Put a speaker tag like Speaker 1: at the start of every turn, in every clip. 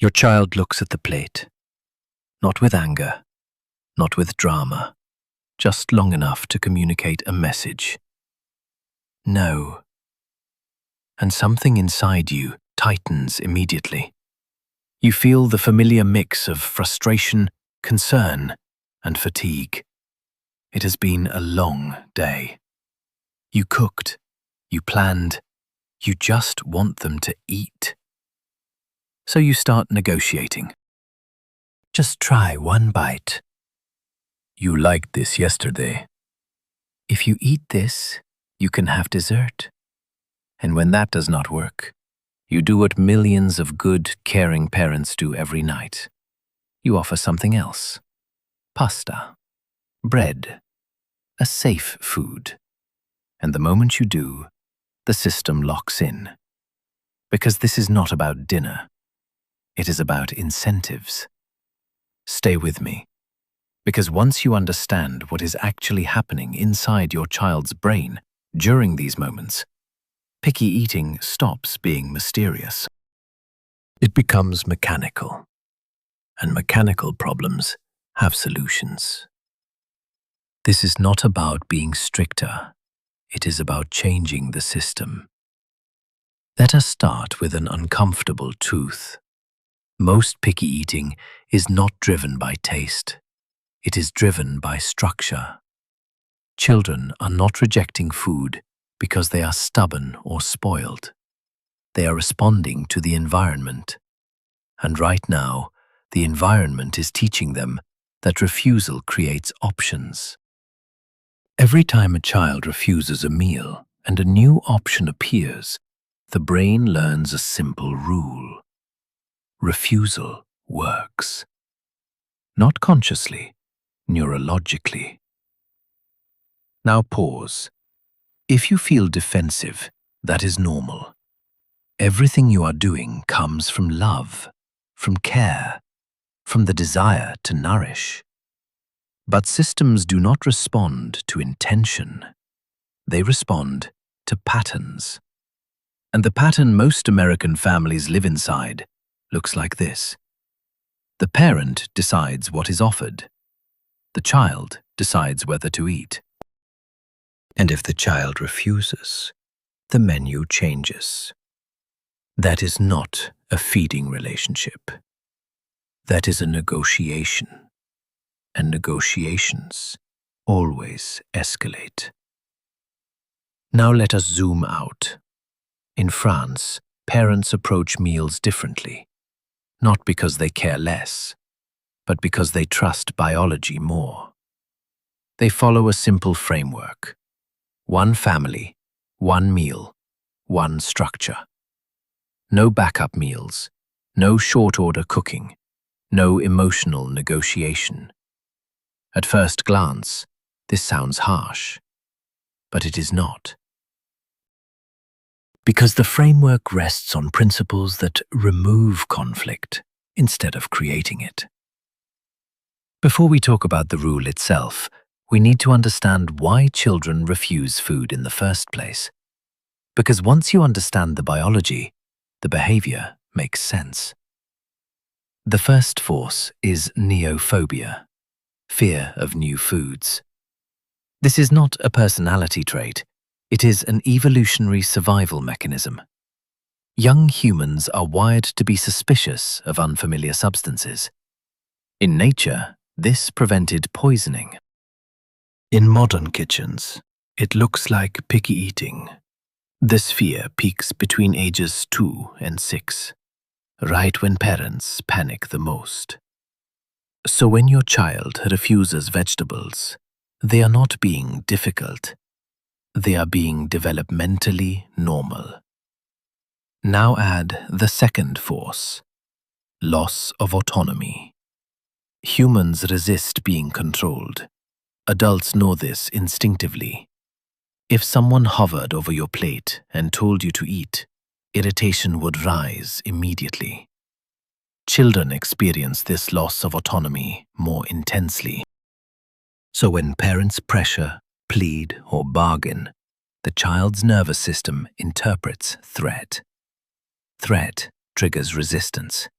Speaker 1: Your child looks at the plate, not with anger, not with drama, just long enough to communicate a message. No. And something inside you tightens immediately. You feel the familiar mix of frustration, concern, and fatigue. It has been a long day. You cooked, you planned, you just want them to eat. So you start negotiating. Just try one bite. You liked this yesterday. If you eat this, you can have dessert. And when that does not work, you do what millions of good, caring parents do every night. You offer something else. Pasta, bread, a safe food. And the moment you do, the system locks in. Because this is not about dinner. It is about incentives. Stay with me. Because once you understand what is actually happening inside your child's brain during these moments, picky eating stops being mysterious. It becomes mechanical. And mechanical problems have solutions. This is not about being stricter. It is about changing the system. Let us start with an uncomfortable truth. Most picky eating is not driven by taste. It is driven by structure. Children are not rejecting food because they are stubborn or spoiled. They are responding to the environment. And right now, the environment is teaching them that refusal creates options. Every time a child refuses a meal and a new option appears, the brain learns a simple rule. Refusal works. Not consciously, neurologically. Now pause. If you feel defensive, that is normal. Everything you are doing comes from love, from care, from the desire to nourish. But systems do not respond to intention. They respond to patterns. And the pattern most American families live inside looks like this. The parent decides what is offered. The child decides whether to eat. And if the child refuses, the menu changes. That is not a feeding relationship. That is a negotiation. And negotiations always escalate. Now let us zoom out. In France, parents approach meals differently, not because they care less, but because they trust biology more. They follow a simple framework. One family, one meal, one structure. No backup meals, no short-order cooking, no emotional negotiation. At first glance, this sounds harsh, but it is not. Because the framework rests on principles that remove conflict instead of creating it. Before we talk about the rule itself, we need to understand why children refuse food in the first place. Because once you understand the biology, the behavior makes sense. The first force is neophobia, fear of new foods. This is not a personality trait. It is an evolutionary survival mechanism. Young humans are wired to be suspicious of unfamiliar substances. In nature, this prevented poisoning. In modern kitchens, it looks like picky eating. This fear peaks between ages 2 and 6, right when parents panic the most. So when your child refuses vegetables, they are not being difficult. They are being developmentally normal. Now add the second force, loss of autonomy. Humans resist being controlled. Adults know this instinctively. If someone hovered over your plate and told you to eat, irritation would rise immediately. Children experience this loss of autonomy more intensely. So when parents pressure, plead, or bargain, the child's nervous system interprets threat. Threat triggers resistance.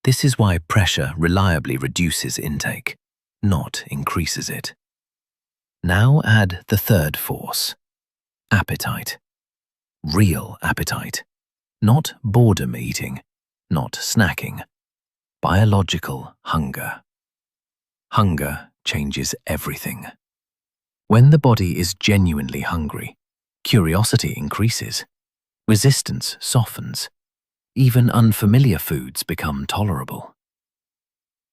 Speaker 1: This is why pressure reliably reduces intake, not increases it. Now add the third force: appetite. Real appetite. Not boredom eating, not snacking. Biological hunger. Hunger changes everything. When the body is genuinely hungry, curiosity increases, resistance softens, even unfamiliar foods become tolerable.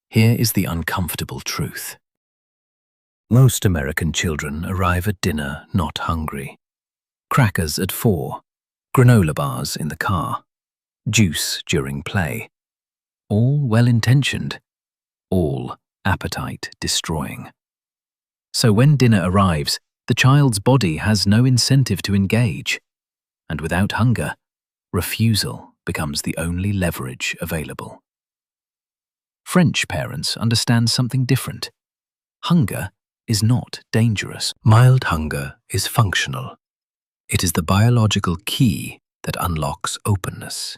Speaker 1: Here is the uncomfortable truth. Most American children arrive at dinner not hungry. Crackers at 4, granola bars in the car, juice during play. All well-intentioned, all appetite-destroying. So when dinner arrives, the child's body has no incentive to engage, and without hunger, refusal becomes the only leverage available. French parents understand something different. Hunger is not dangerous. Mild hunger is functional. It is the biological key that unlocks openness.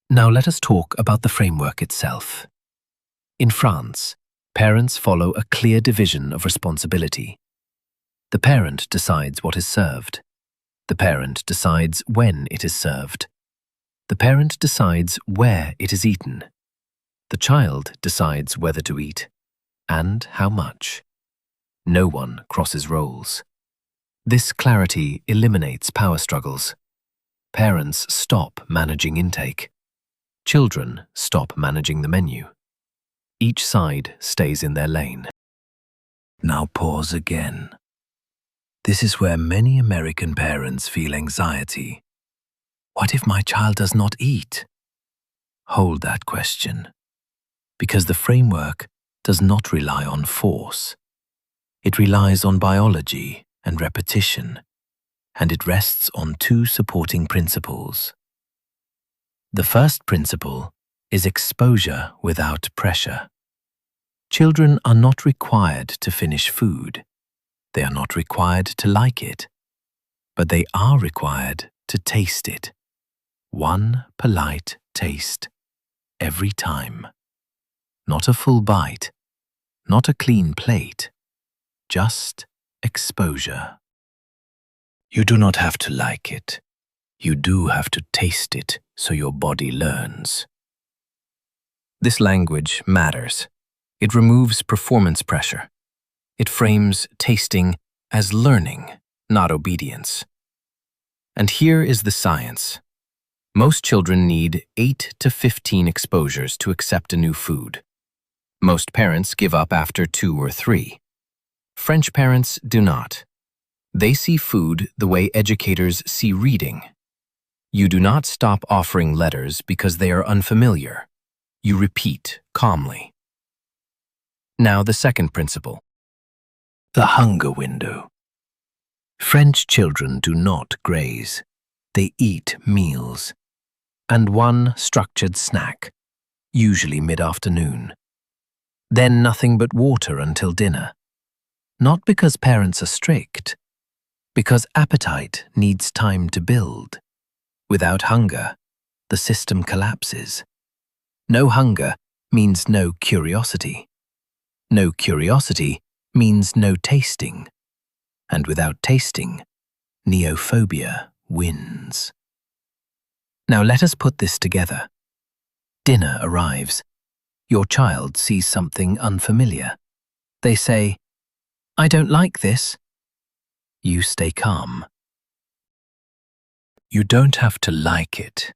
Speaker 1: Now let us talk about the framework itself. In France, parents follow a clear division of responsibility. The parent decides what is served. The parent decides when it is served. The parent decides where it is eaten. The child decides whether to eat, and how much. No one crosses roles. This clarity eliminates power struggles. Parents stop managing intake. Children stop managing the menu. Each side stays in their lane. Now pause again. This is where many American parents feel anxiety. What if my child does not eat? Hold that question. Because the framework does not rely on force. It relies on biology and repetition, and it rests on 2 supporting principles. The first principle is exposure without pressure. Children are not required to finish food. They are not required to like it. But they are required to taste it. One polite taste every time. Not a full bite, not a clean plate, just exposure. You do not have to like it. You do have to taste it so your body learns. This language matters. It removes performance pressure. It frames tasting as learning, not obedience. And here is the science. Most children need 8 to 15 exposures to accept a new food. Most parents give up after 2 or 3. French parents do not. They see food the way educators see reading. You do not stop offering letters because they are unfamiliar. You repeat calmly. Now the second principle. The hunger window. French children do not graze. They eat meals. And one structured snack, usually mid-afternoon. Then nothing but water until dinner. Not because parents are strict, because appetite needs time to build. Without hunger, the system collapses. No hunger means no curiosity. No curiosity means no tasting. And without tasting, neophobia wins. Now let us put this together. Dinner arrives. Your child sees something unfamiliar. They say, "I don't like this." You stay calm. You don't have to like it.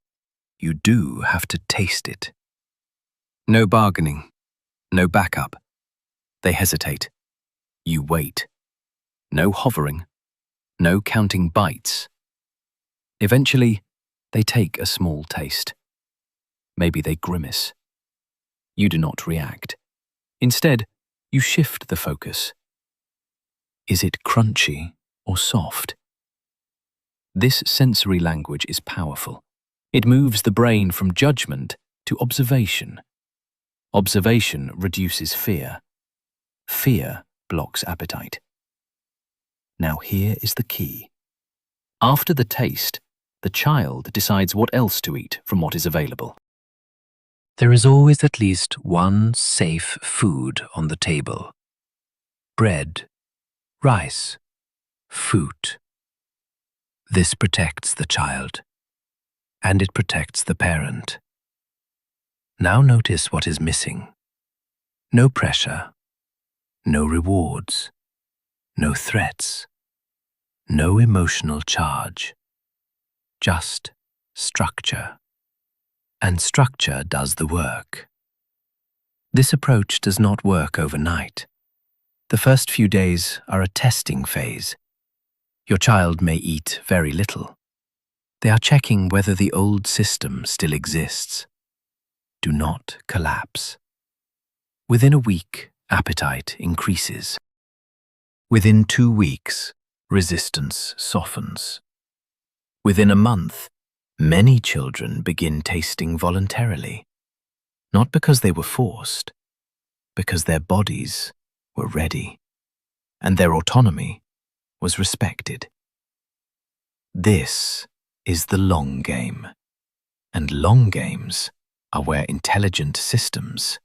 Speaker 1: You do have to taste it. No bargaining. No backup. They hesitate. You wait. No hovering. No counting bites. Eventually, they take a small taste. Maybe they grimace. You do not react. Instead, you shift the focus. Is it crunchy or soft? This sensory language is powerful. It moves the brain from judgment to observation. Observation reduces fear. Fear blocks appetite. Now here is the key. After the taste, the child decides what else to eat from what is available. There is always at least one safe food on the table. Bread, rice, fruit. This protects the child, and it protects the parent. Now notice what is missing. No pressure, no rewards, no threats, no emotional charge, just structure. And structure does the work. This approach does not work overnight. The first few days are a testing phase. Your child may eat very little. They are checking whether the old system still exists. Do not collapse. Within a week, appetite increases. Within 2 weeks, resistance softens. Within a month, many children begin tasting voluntarily, not because they were forced, because their bodies were ready, and their autonomy was respected. This is the long game, and long games are where intelligent systems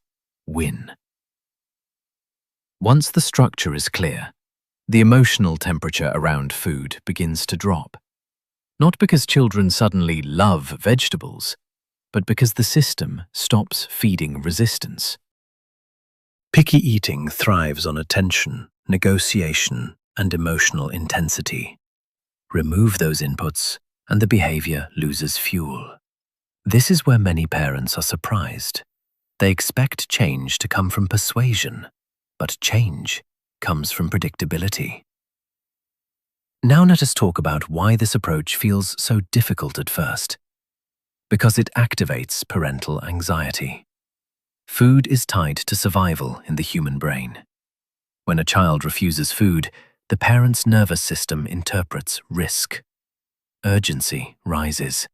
Speaker 1: win. Once the structure is clear, the emotional temperature around food begins to drop. Not because children suddenly love vegetables, but because the system stops feeding resistance. Picky eating thrives on attention, negotiation, and emotional intensity. Remove those inputs, and the behavior loses fuel. This is where many parents are surprised. They expect change to come from persuasion, but change comes from predictability. Now let us talk about why this approach feels so difficult at first. Because it activates parental anxiety. Food is tied to survival in the human brain. When a child refuses food, the parent's nervous system interprets risk. Urgency rises.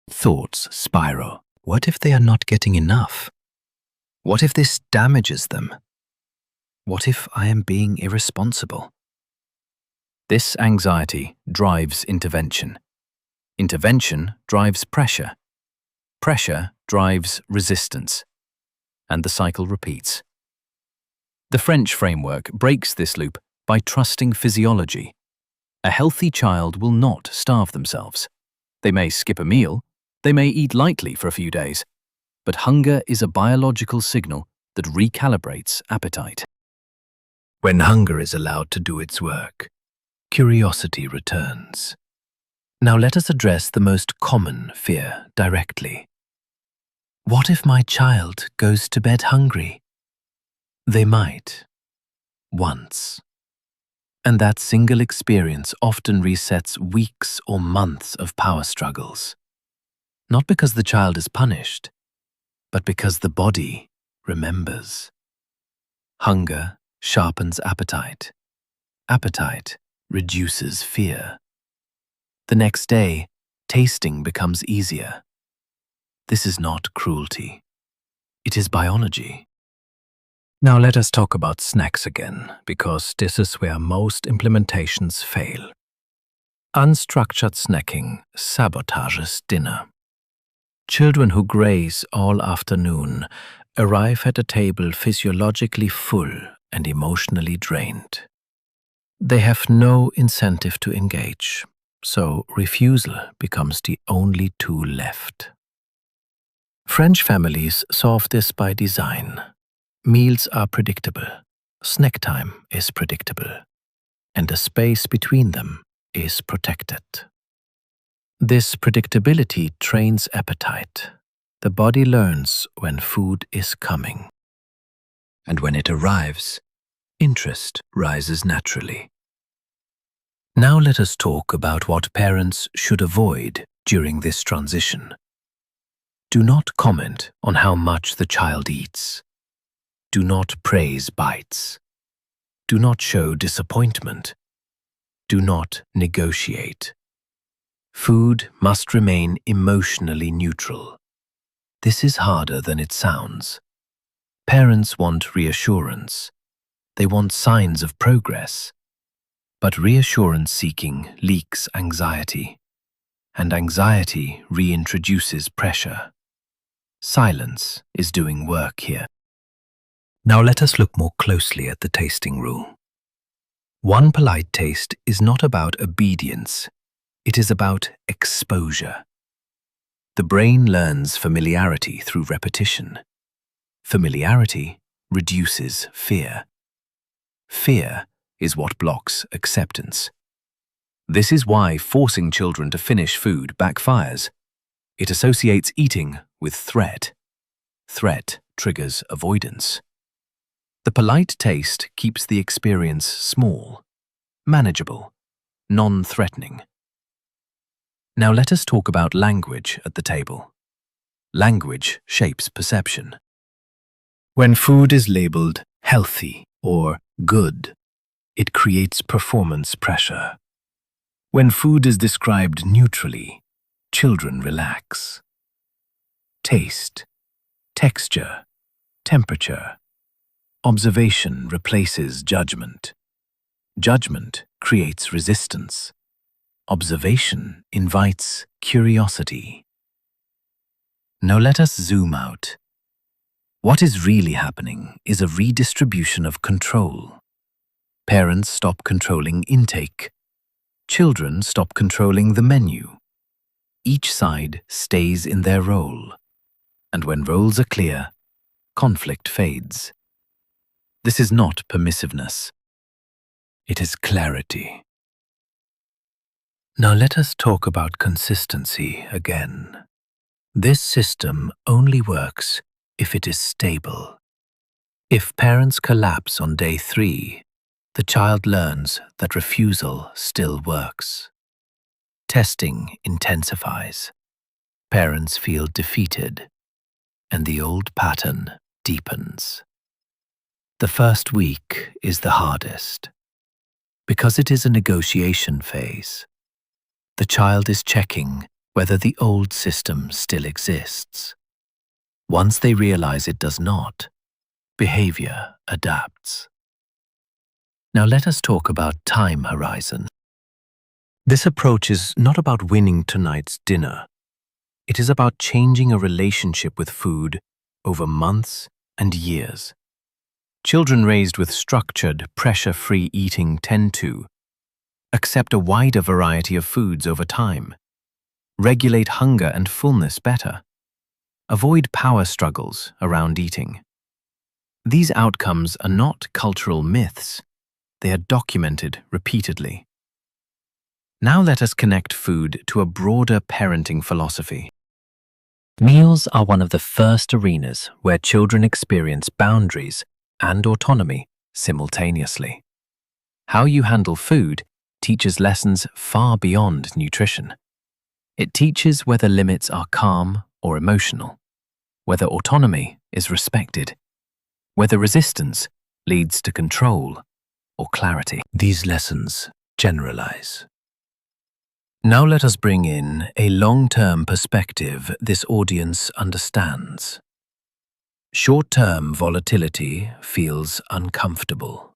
Speaker 1: Thoughts spiral. What if they are not getting enough? What if this damages them? What if I am being irresponsible? This anxiety drives intervention. Intervention drives pressure. Pressure drives resistance. And the cycle repeats. The French framework breaks this loop by trusting physiology. A healthy child will not starve themselves. They may skip a meal, they may eat lightly for a few days, but hunger is a biological signal that recalibrates appetite. When hunger is allowed to do its work, curiosity returns. Now let us address the most common fear directly. What if my child goes to bed hungry? They might. Once. And that single experience often resets weeks or months of power struggles. Not because the child is punished, but because the body remembers. Hunger sharpens appetite. Appetite reduces fear. The next day, tasting becomes easier. This is not cruelty. It is biology. Now let us talk about snacks again, because this is where most implementations fail. Unstructured snacking sabotages dinner. Children who graze all afternoon arrive at a table physiologically full and emotionally drained. They have no incentive to engage, so refusal becomes the only tool left. French families solve this by design. Meals are predictable, snack time is predictable, and the space between them is protected. This predictability trains appetite. The body learns when food is coming. And when it arrives, interest rises naturally. Now let us talk about what parents should avoid during this transition. Do not comment on how much the child eats. Do not praise bites. Do not show disappointment. Do not negotiate. Food must remain emotionally neutral. This is harder than it sounds. Parents want reassurance. They want signs of progress. But reassurance seeking leaks anxiety, and anxiety reintroduces pressure. Silence is doing work here. Now let us look more closely at the tasting rule. One polite taste is not about obedience, it is about exposure. The brain learns familiarity through repetition. Familiarity reduces fear. Fear is what blocks acceptance. This is why forcing children to finish food backfires. It associates eating with threat. Threat triggers avoidance. The polite taste keeps the experience small, manageable, non-threatening. Now let us talk about language at the table. Language shapes perception. When food is labeled healthy or good, it creates performance pressure. When food is described neutrally, children relax. Taste, texture, temperature. Observation replaces judgment. Judgment creates resistance. Observation invites curiosity. Now let us zoom out. What is really happening is a redistribution of control. Parents stop controlling intake. Children stop controlling the menu. Each side stays in their role. And when roles are clear, conflict fades. This is not permissiveness. It is clarity. Now let us talk about consistency again. This system only works if it is stable. If parents collapse on day 3, the child learns that refusal still works. Testing intensifies. Parents feel defeated, and the old pattern deepens. The first week is the hardest, because it is a negotiation phase. The child is checking whether the old system still exists. Once they realize it does not, behavior adapts. Now let us talk about time horizon. This approach is not about winning tonight's dinner. It is about changing a relationship with food over months and years. Children raised with structured, pressure-free eating tend to accept a wider variety of foods over time, regulate hunger and fullness better, avoid power struggles around eating. These outcomes are not cultural myths. They are documented repeatedly. Now let us connect food to a broader parenting philosophy. Meals are one of the first arenas where children experience boundaries and autonomy simultaneously. How you handle food teaches lessons far beyond nutrition. It teaches whether limits are calm or emotional, whether autonomy is respected, whether resistance leads to control or clarity. These lessons generalize. Now let us bring in a long-term perspective this audience understands. Short-term volatility feels uncomfortable.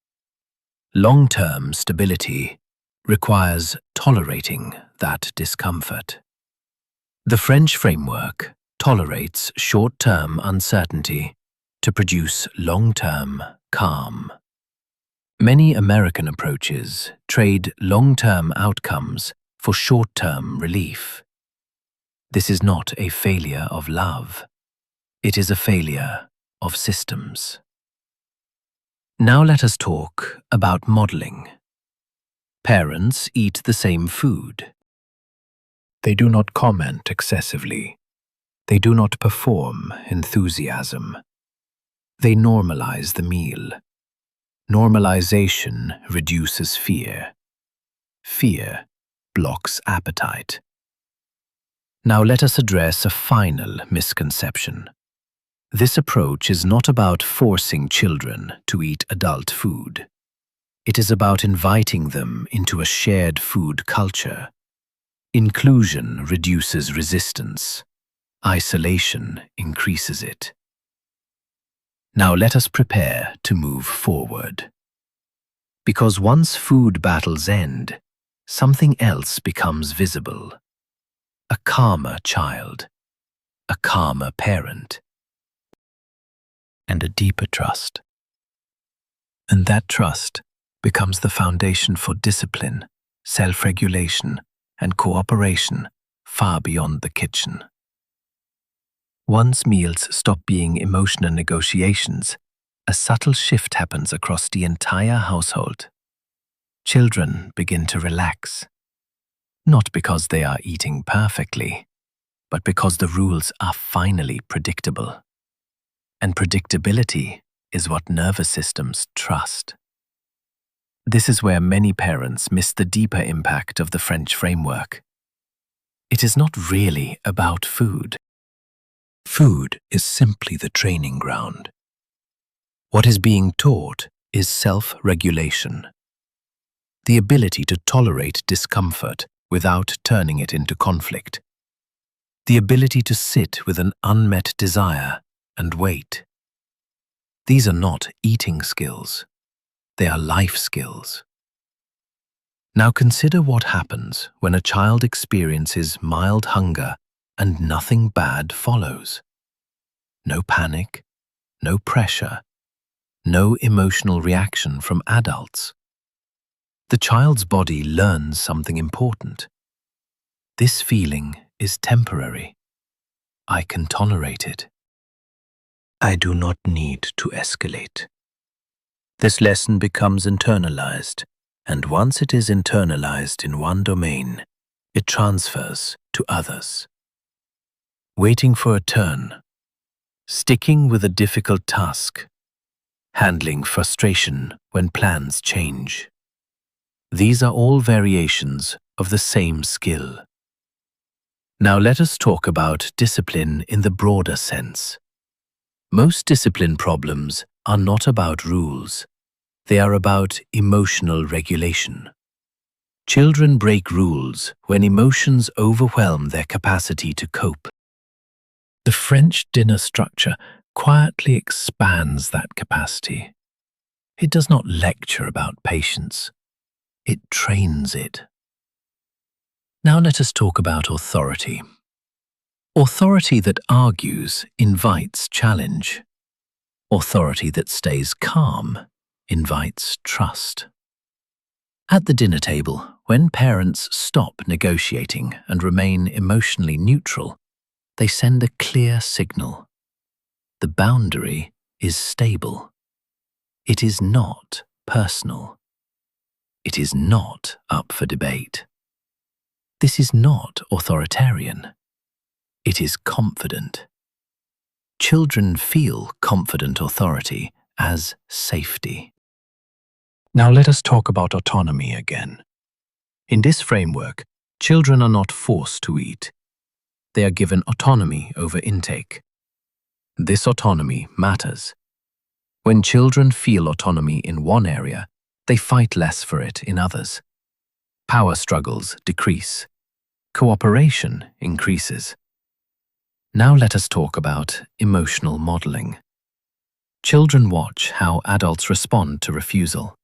Speaker 1: Long-term stability requires tolerating that discomfort. The French framework tolerates short-term uncertainty to produce long-term calm. Many American approaches trade long-term outcomes for short-term relief. This is not a failure of love. It is a failure of systems. Now let us talk about modeling. Parents eat the same food. They do not comment excessively. They do not perform enthusiasm. They normalize the meal. Normalization reduces fear. Fear blocks appetite. Now let us address a final misconception. This approach is not about forcing children to eat adult food. It is about inviting them into a shared food culture. Inclusion reduces resistance. Isolation increases it. Now let us prepare to move forward. Because once food battles end, something else becomes visible. A calmer child, a calmer parent, and a deeper trust. And that trust becomes the foundation for discipline, self-regulation, and cooperation far beyond the kitchen. Once meals stop being emotional negotiations, a subtle shift happens across the entire household. Children begin to relax, not because they are eating perfectly, but because the rules are finally predictable. And predictability is what nervous systems trust. This is where many parents miss the deeper impact of the French framework. It is not really about food. Food is simply the training ground. What is being taught is self-regulation, the ability to tolerate discomfort without turning it into conflict, the ability to sit with an unmet desire and wait. These are not eating skills, they are life skills. Now consider what happens when a child experiences mild hunger and nothing bad follows. No panic, no pressure, no emotional reaction from adults. The child's body learns something important. This feeling is temporary. I can tolerate it. I do not need to escalate. This lesson becomes internalized, and once it is internalized in one domain, it transfers to others. Waiting for a turn, sticking with a difficult task, handling frustration when plans change. These are all variations of the same skill. Now let us talk about discipline in the broader sense. Most discipline problems are not about rules. They are about emotional regulation. Children break rules when emotions overwhelm their capacity to cope. The French dinner structure quietly expands that capacity. It does not lecture about patience. It trains it. Now let us talk about authority. Authority that argues invites challenge. Authority that stays calm invites trust. At the dinner table, when parents stop negotiating and remain emotionally neutral, they send a clear signal. The boundary is stable. It is not personal. It is not up for debate. This is not authoritarian. It is confident. Children feel confident authority as safety. Now let us talk about autonomy again. In this framework, children are not forced to eat. They are given autonomy over intake. This autonomy matters. When children feel autonomy in one area, they fight less for it in others. Power struggles decrease. Cooperation increases. Now let us talk about emotional modeling. Children watch how adults respond to refusal.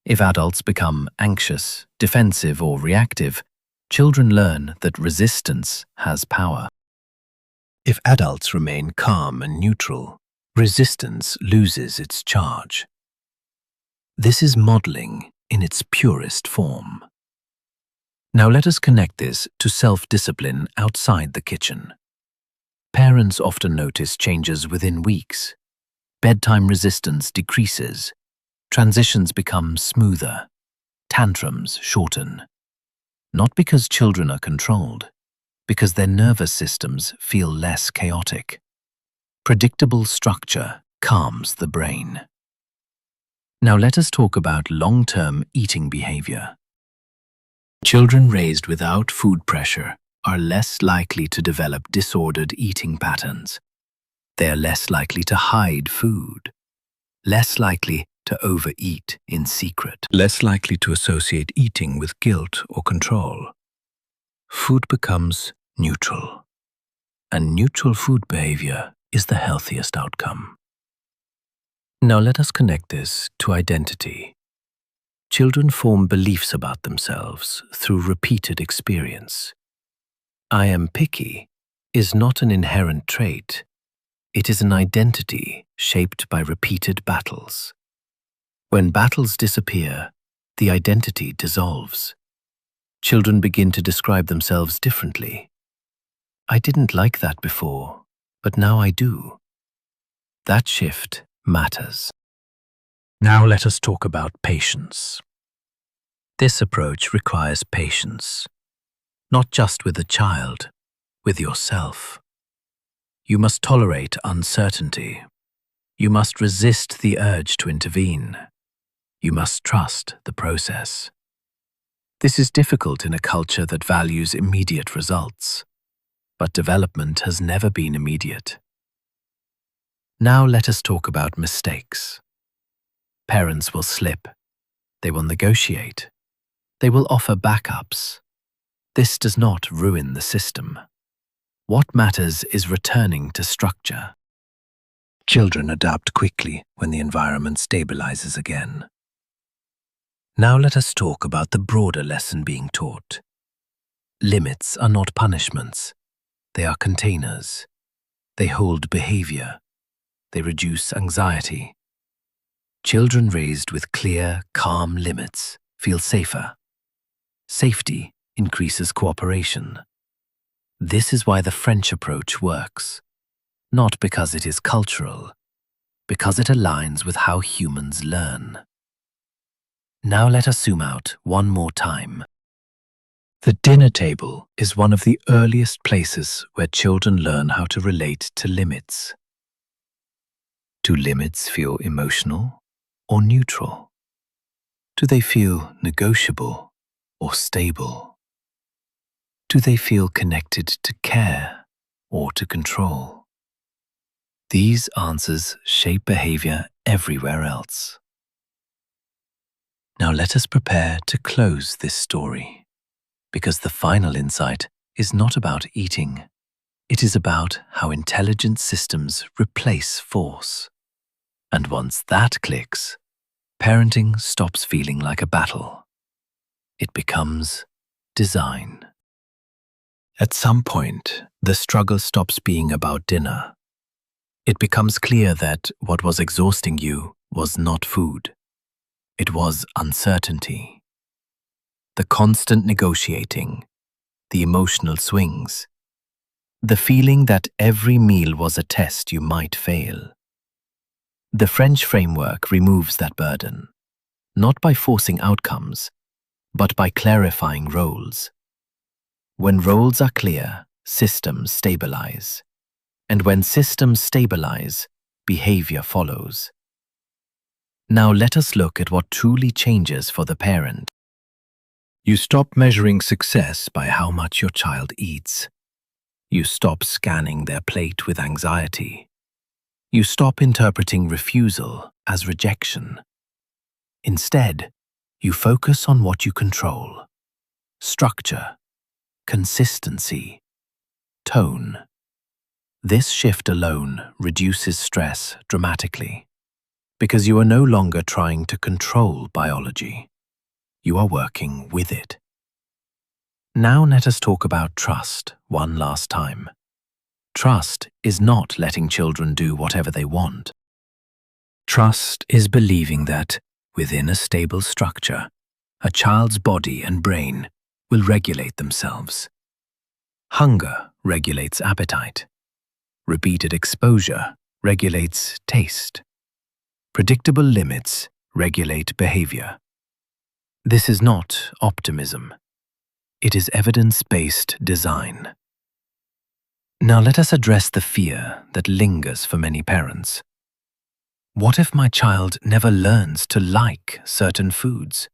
Speaker 1: If adults become anxious, defensive, or reactive, children learn that resistance has power. If adults remain calm and neutral, resistance loses its charge. This is modeling in its purest form. Now let us connect this to self-discipline outside the kitchen. Parents often notice changes within weeks. Bedtime resistance decreases. Transitions become smoother. Tantrums shorten. Not because children are controlled, because their nervous systems feel less chaotic. Predictable structure calms the brain. Now let us talk about long-term eating behavior. Children raised without food pressure are less likely to develop disordered eating patterns. They are less likely to hide food, less likely to overeat in secret, less likely to associate eating with guilt or control. Food becomes neutral, and neutral food behavior is the healthiest outcome. Now let us connect this to identity. Children form beliefs about themselves through repeated experience. I am picky is not an inherent trait. It is an identity shaped by repeated battles. When battles disappear, the identity dissolves. Children begin to describe themselves differently. I didn't like that before, but now I do. That shift matters. Now let us talk about patience. This approach requires patience, not just with the child, with yourself. You must tolerate uncertainty. You must resist the urge to intervene. You must trust the process. This is difficult in a culture that values immediate results, but development has never been immediate. Now let us talk about mistakes. Parents will slip. They will negotiate. They will offer backups. This does not ruin the system. What matters is returning to structure. Children adapt quickly when the environment stabilizes again. Now let us talk about the broader lesson being taught. Limits are not punishments. They are containers. They hold behavior. They reduce anxiety. Children raised with clear, calm limits feel safer. Safety increases cooperation. This is why the French approach works, not because it is cultural, because it aligns with how humans learn. Now let us zoom out one more time. The dinner table is one of the earliest places where children learn how to relate to limits. Do limits feel emotional or neutral? Do they feel negotiable or stable? Do they feel connected to care or to control? These answers shape behavior everywhere else. Now let us prepare to close this story, because the final insight is not about eating. It is about how intelligent systems replace force. And once that clicks, parenting stops feeling like a battle. It becomes design. At some point, the struggle stops being about dinner. It becomes clear that what was exhausting you was not food. It was uncertainty. The constant negotiating, the emotional swings, the feeling that every meal was a test you might fail. The French framework removes that burden, not by forcing outcomes, but by clarifying roles. When roles are clear, systems stabilize. And when systems stabilize, behavior follows. Now let us look at what truly changes for the parent. You stop measuring success by how much your child eats. You stop scanning their plate with anxiety. You stop interpreting refusal as rejection. Instead, you focus on what you control: structure, consistency, tone. This shift alone reduces stress dramatically, because you are no longer trying to control biology. You are working with it. Now let us talk about trust one last time. Trust is not letting children do whatever they want. Trust is believing that, within a stable structure, a child's body and brain will regulate themselves. Hunger regulates appetite. Repeated exposure regulates taste. Predictable limits regulate behavior. This is not optimism. It is evidence-based design. Now let us address the fear that lingers for many parents. What if my child never learns to like certain foods?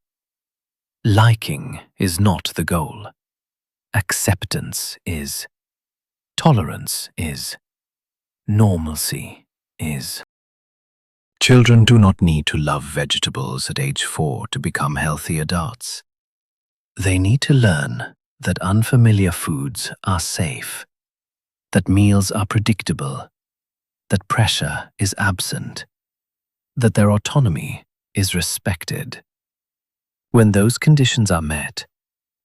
Speaker 1: Liking is not the goal. Acceptance is. Tolerance is. Normalcy is. Children do not need to love vegetables at age 4 to become healthy adults. They need to learn that unfamiliar foods are safe, that meals are predictable, that pressure is absent, that their autonomy is respected. When those conditions are met,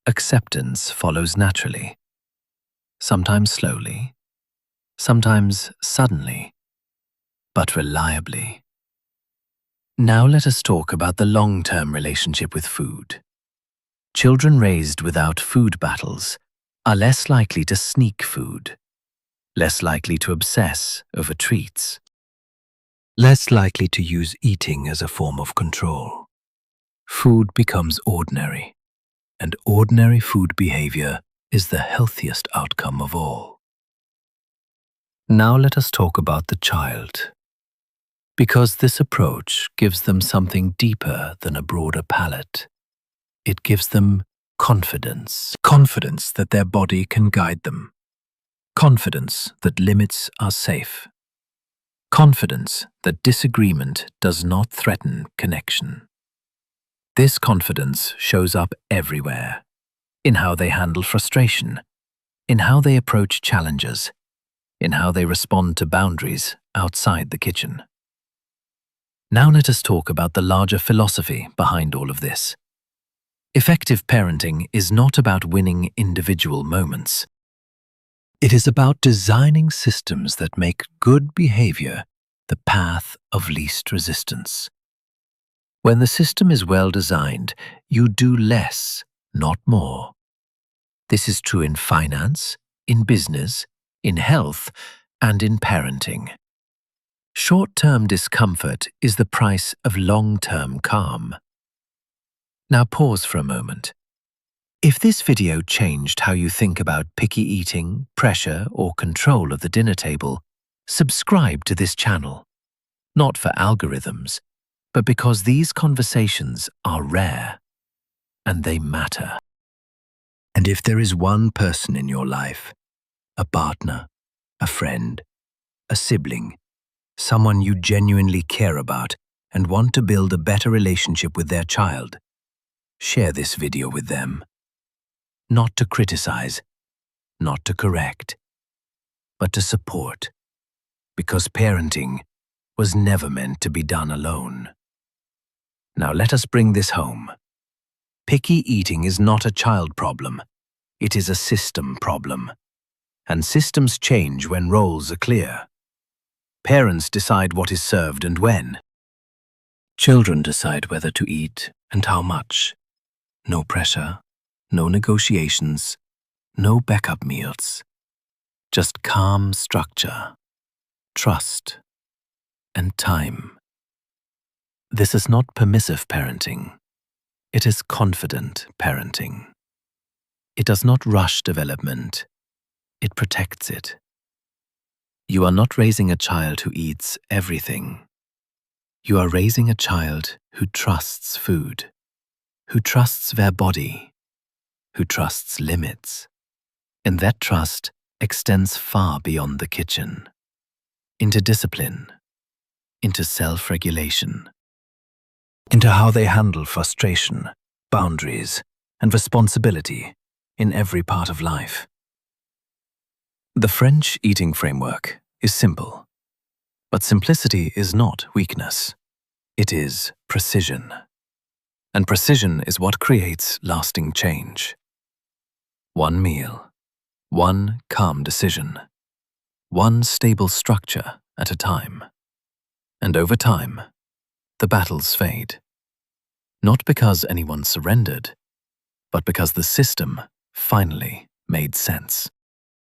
Speaker 1: acceptance follows naturally, sometimes slowly, sometimes suddenly, but reliably. Now let us talk about the long-term relationship with food. Children raised without food battles are less likely to sneak food, less likely to obsess over treats, less likely to use eating as a form of control. Food becomes ordinary, and ordinary food behavior is the healthiest outcome of all. Now let us talk about the child, because this approach gives them something deeper than a broader palate. It gives them confidence. Confidence that their body can guide them. Confidence that limits are safe. Confidence that disagreement does not threaten connection. This confidence shows up everywhere, in how they handle frustration, in how they approach challenges, in how they respond to boundaries outside the kitchen. Now let us talk about the larger philosophy behind all of this. Effective parenting is not about winning individual moments. It is about designing systems that make good behavior the path of least resistance. When the system is well designed, you do less, not more. This is true in finance, in business, in health, and in parenting. Short-term discomfort is the price of long-term calm. Now pause for a moment. If this video changed how you think about picky eating, pressure, or control of the dinner table, subscribe to this channel. Not for algorithms, but because these conversations are rare and they matter. And if there is one person in your life, a partner, a friend, a sibling, someone you genuinely care about and want to build a better relationship with their child, share this video with them. Not to criticize, not to correct, but to support, because parenting was never meant to be done alone. Now let us bring this home. Picky eating is not a child problem. It is a system problem. And systems change when roles are clear. Parents decide what is served and when. Children decide whether to eat and how much. No pressure, no negotiations, no backup meals. Just calm structure, trust, and time. This is not permissive parenting. It is confident parenting. It does not rush development. It protects it. You are not raising a child who eats everything. You are raising a child who trusts food, who trusts their body, who trusts limits. And that trust extends far beyond the kitchen, into discipline, into self-regulation, into how they handle frustration, boundaries, and responsibility in every part of life. The French eating framework is simple, but simplicity is not weakness. It is precision. And precision is what creates lasting change. One meal, one calm decision, one stable structure at a time. And over time, the battles fade. Not because anyone surrendered, but because the system finally made sense.